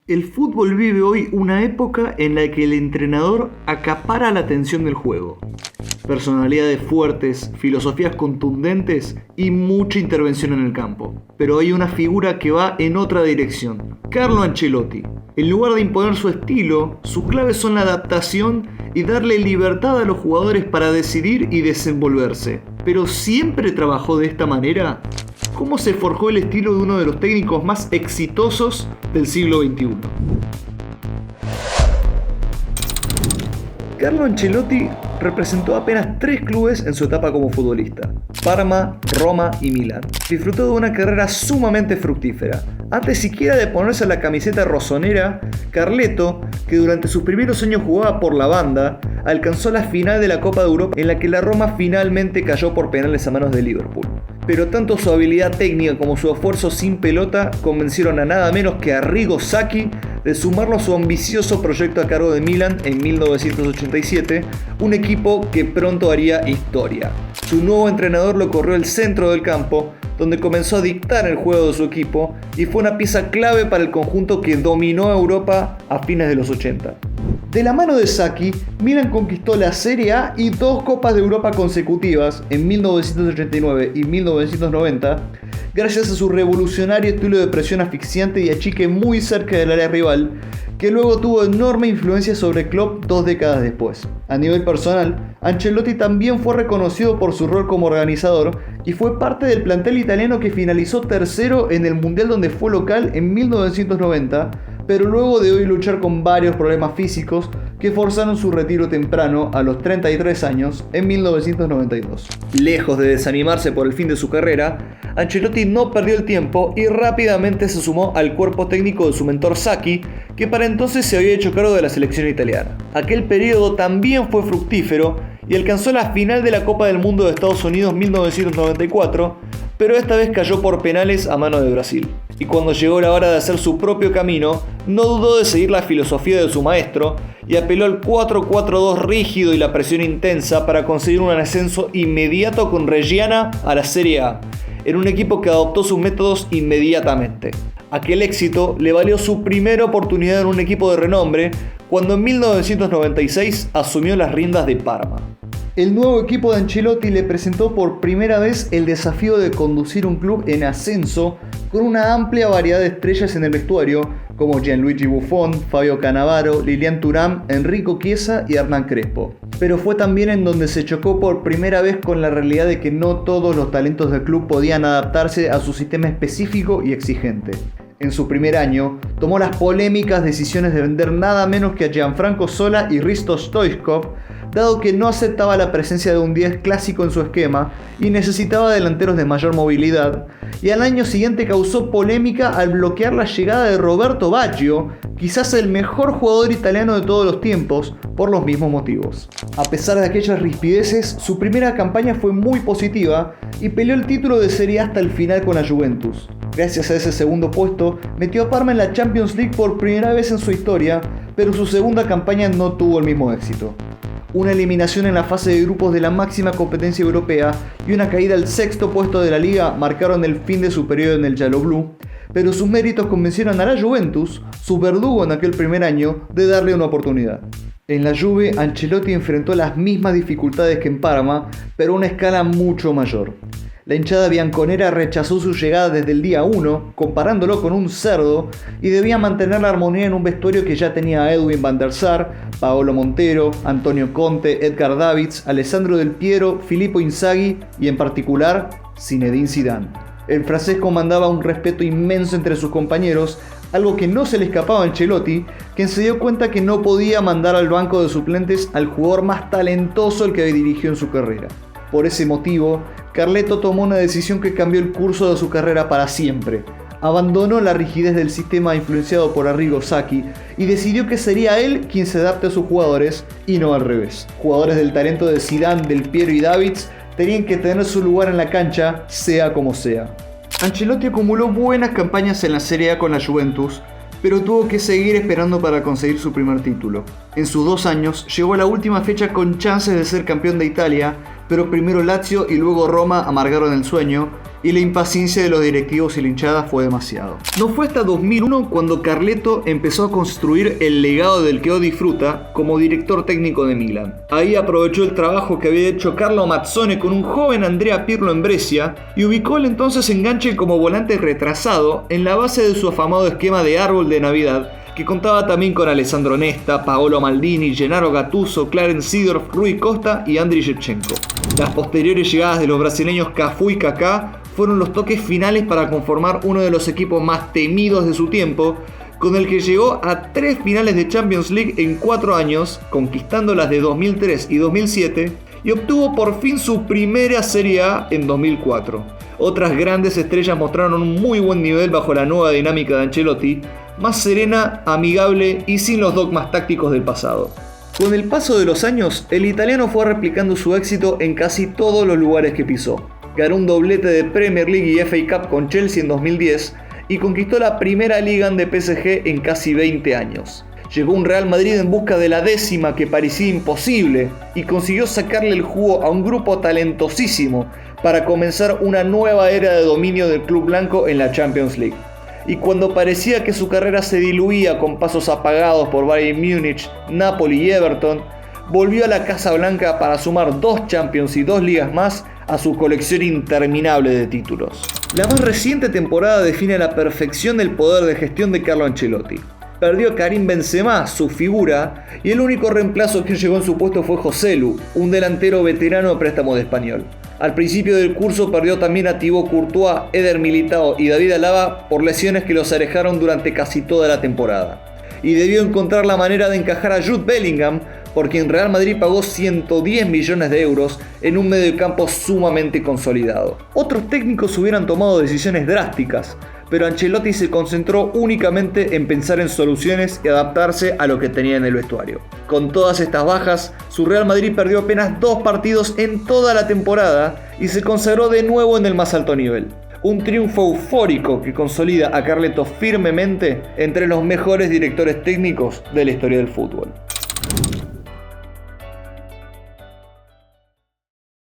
El fútbol vive hoy una época en la que el entrenador acapara la atención del juego. Personalidades fuertes, filosofías contundentes y mucha intervención en el campo. Pero hay una figura que va en otra dirección: Carlo Ancelotti. En lugar de imponer su estilo, sus claves son la adaptación y darle libertad a los jugadores para decidir y desenvolverse. ¿Pero siempre trabajó de esta manera? ¿Cómo se forjó el estilo de uno de los técnicos más exitosos del siglo XXI? Carlo Ancelotti representó apenas 3 clubes en su etapa como futbolista: Parma, Roma y Milán. Disfrutó de una carrera sumamente fructífera. Antes siquiera de ponerse la camiseta rosonera, Carleto, que durante sus primeros años jugaba por la banda, alcanzó la final de la Copa de Europa, en la que la Roma finalmente cayó por penales a manos de Liverpool. Pero tanto su habilidad técnica como su esfuerzo sin pelota convencieron a nada menos que a Arrigo Sacchi de sumarlo a su ambicioso proyecto a cargo de Milan en 1987, un equipo que pronto haría historia. Su nuevo entrenador lo corrió al centro del campo, donde comenzó a dictar el juego de su equipo y fue una pieza clave para el conjunto que dominó Europa a fines de los 80. De la mano de Sacchi, Milan conquistó la Serie A y 2 Copas de Europa consecutivas en 1989 y 1990, gracias a su revolucionario estilo de presión asfixiante y achique muy cerca del área rival, que luego tuvo enorme influencia sobre Klopp 2 décadas después. A nivel personal, Ancelotti también fue reconocido por su rol como organizador y fue parte del plantel italiano que finalizó tercero en el Mundial donde fue local en 1990, pero luego de hoy luchar con varios problemas físicos que forzaron su retiro temprano a los 33 años en 1992. Lejos de desanimarse por el fin de su carrera, Ancelotti no perdió el tiempo y rápidamente se sumó al cuerpo técnico de su mentor Sacchi, que para entonces se había hecho cargo de la selección italiana. Aquel periodo también fue fructífero y alcanzó la final de la Copa del Mundo de Estados Unidos 1994, pero esta vez cayó por penales a mano de Brasil. Y cuando llegó la hora de hacer su propio camino, no dudó de seguir la filosofía de su maestro y apeló al 4-4-2 rígido y la presión intensa para conseguir un ascenso inmediato con Reggiana a la Serie A, en un equipo que adoptó sus métodos inmediatamente. Aquel éxito le valió su primera oportunidad en un equipo de renombre cuando en 1996 asumió las riendas de Parma. El nuevo equipo de Ancelotti le presentó por primera vez el desafío de conducir un club en ascenso con una amplia variedad de estrellas en el vestuario, como Gianluigi Buffon, Fabio Cannavaro, Lilian Thuram, Enrico Chiesa y Hernán Crespo. Pero fue también en donde se chocó por primera vez con la realidad de que no todos los talentos del club podían adaptarse a su sistema específico y exigente. En su primer año, tomó las polémicas decisiones de vender nada menos que a Gianfranco Zola y Hristo Stoichkov, dado que no aceptaba la presencia de un 10 clásico en su esquema y necesitaba delanteros de mayor movilidad, y al año siguiente causó polémica al bloquear la llegada de Roberto Baggio, quizás el mejor jugador italiano de todos los tiempos, por los mismos motivos. A pesar de aquellas rispideces, su primera campaña fue muy positiva y peleó el título de Serie A hasta el final con la Juventus. Gracias a ese segundo puesto, metió a Parma en la Champions League por primera vez en su historia, pero su segunda campaña no tuvo el mismo éxito. Una eliminación en la fase de grupos de la máxima competencia europea y una caída al 6º puesto de la liga marcaron el fin de su periodo en el Yellow Blue, pero sus méritos convencieron a la Juventus, su verdugo en aquel primer año, de darle una oportunidad. En la Juve, Ancelotti enfrentó las mismas dificultades que en Parma, pero a una escala mucho mayor. La hinchada bianconera rechazó su llegada desde el día 1, comparándolo con un cerdo, y debía mantener la armonía en un vestuario que ya tenía a Edwin van der Sar, Paolo Montero, Antonio Conte, Edgar Davids, Alessandro Del Piero, Filippo Inzaghi y en particular Zinedine Zidane. El francés comandaba un respeto inmenso entre sus compañeros, algo que no se le escapaba a Ancelotti, quien se dio cuenta que no podía mandar al banco de suplentes al jugador más talentoso al que dirigió en su carrera. Por ese motivo, Carleto tomó una decisión que cambió el curso de su carrera para siempre. Abandonó la rigidez del sistema influenciado por Arrigo Sacchi y decidió que sería él quien se adapte a sus jugadores y no al revés. Jugadores del talento de Zidane, Del Piero y Davids tenían que tener su lugar en la cancha, sea como sea. Ancelotti acumuló buenas campañas en la Serie A con la Juventus, pero tuvo que seguir esperando para conseguir su primer título. En sus 2 años llegó a la última fecha con chances de ser campeón de Italia, pero primero Lazio y luego Roma amargaron el sueño y la impaciencia de los directivos y la hinchada fue demasiado. No fue hasta 2001 cuando Carleto empezó a construir el legado del que hoy disfruta como director técnico de Milan. Ahí aprovechó el trabajo que había hecho Carlo Mazzone con un joven Andrea Pirlo en Brescia y ubicó el entonces enganche como volante retrasado en la base de su afamado esquema de árbol de Navidad, que contaba también con Alessandro Nesta, Paolo Maldini, Gennaro Gattuso, Clarence Seedorf, Rui Costa y Andriy Shevchenko. Las posteriores llegadas de los brasileños Cafu y Kaká fueron los toques finales para conformar uno de los equipos más temidos de su tiempo, con el que llegó a 3 finales de Champions League en 4 años, conquistando las de 2003 y 2007, y obtuvo por fin su primera Serie A en 2004. Otras grandes estrellas mostraron un muy buen nivel bajo la nueva dinámica de Ancelotti, más serena, amigable y sin los dogmas tácticos del pasado. Con el paso de los años, el italiano fue replicando su éxito en casi todos los lugares que pisó. Ganó un doblete de Premier League y FA Cup con Chelsea en 2010 y conquistó la primera liga de PSG en casi 20 años. Llegó un Real Madrid en busca de la 10ª que parecía imposible y consiguió sacarle el jugo a un grupo talentosísimo para comenzar una nueva era de dominio del club blanco en la Champions League. Y cuando parecía que su carrera se diluía con pasos apagados por Bayern Múnich, Napoli y Everton, volvió a la Casa Blanca para sumar 2 Champions y 2 ligas más a su colección interminable de títulos. La más reciente temporada define a la perfección el poder de gestión de Carlo Ancelotti. Perdió a Karim Benzema, su figura, y el único reemplazo que llegó en su puesto fue Joselu, un delantero veterano de préstamo de Español. Al principio del curso perdió también a Thibaut Courtois, Eder Militao y David Alaba por lesiones que los alejaron durante casi toda la temporada. Y debió encontrar la manera de encajar a Jude Bellingham, por quien Real Madrid pagó 110 millones de euros en un mediocampo sumamente consolidado. Otros técnicos hubieran tomado decisiones drásticas, pero Ancelotti se concentró únicamente en pensar en soluciones y adaptarse a lo que tenía en el vestuario. Con todas estas bajas, su Real Madrid perdió apenas 2 partidos en toda la temporada y se consagró de nuevo en el más alto nivel. Un triunfo eufórico que consolida a Carleto firmemente entre los mejores directores técnicos de la historia del fútbol.